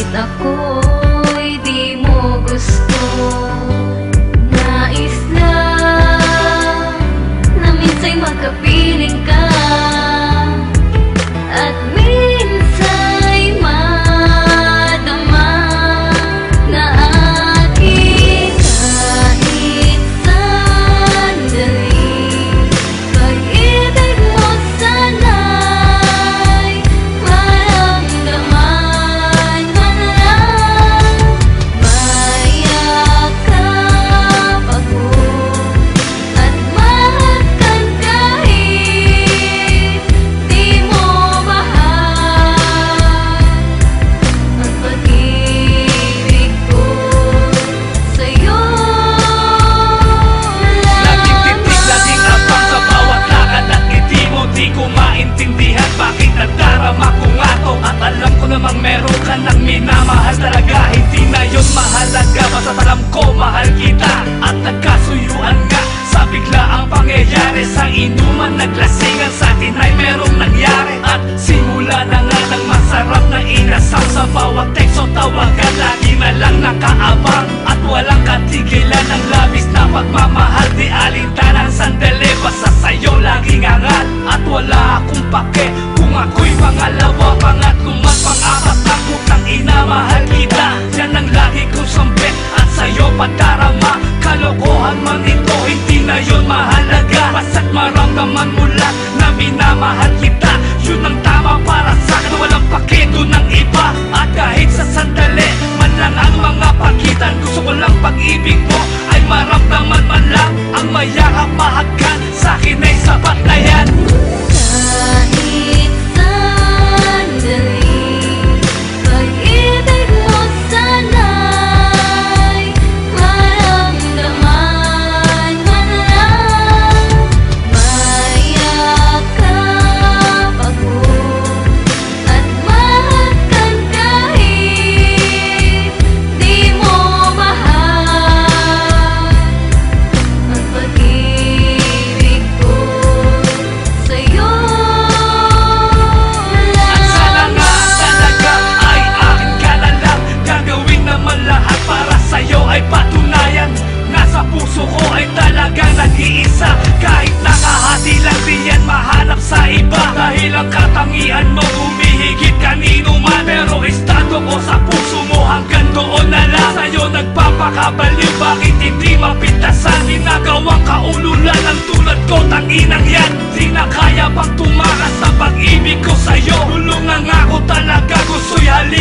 Kahit ako'y di mo gusto, nais lang na minsa'y magkapiling ka, at minsa'y madama na aking kahit sandali. Pag-ibig mo sana'y maramdaman man lang, mayakap ako at mahagkan kahit di mo mahal. Ang pag-ibig ko sa'yo Laging titig, laging abang sa bawat lakad at ngiti mo. Di ko maintindihan bakit nadarama ko nga to. At alam ko namang meron ka nang minamahal talaga. Hindi na yun mahalaga, basta't alam ko mahal kita. At nagkasuyuan nga sa biglaang pangyayari. Sa inuman naglasingan, sa atin ay merong nangyari. At simula na nga ng masarap na inasam. Sa bawat teksto tawagan, lagi na lang nakaabang. At walang katigilan ng labis na pagmamahal. Di alintanang sandali, basta sa'yo laging angal. At wala akong pake kung ako'y pangalawa, pangatlo man, pang-apat na putang ina, mahal kita. Yan ang lagi kong sambit at sa'yo padarama. Kalokohan man ito, hindi na yun mahalaga. Basta't maramdaman mo lang na minamahal kita. Yun ang tama para sa'kin, walang pake doon ng iba. At kahit sa sandali man lang ang mga pagitan, gusto ko lang pag-ibig mo ay maramdaman man lang. Ang mayakap mahagkan sa'kin ay sapat na yan. kahit sandali. Pag-ibig mo sana'y maramdaman man lang, mayakap ako at mahagkan kahit di mo mahal. Ang pag-ibig ko sa'yo At sana nga talaga ay akin ka na lang. Gagawin naman lahat para sa'yo ay patunayan. Nasa puso ko ay talagang nag-iisa. Kahit nakahati lang di yan mahanap sa iba. Dahil ang katangian mo humihigit kanino man. Pero estado ko sa puso mo hanggang doon na lang. Sa'yo nagpapakabaliw, bakit hindi mapintasan? Ginagawang kaululan ng tulad ko, tanginang yan. Di na kaya bang tumakas sa pag-ibig ko sa'yo? Tulungan nga ako talaga, gusto'y halin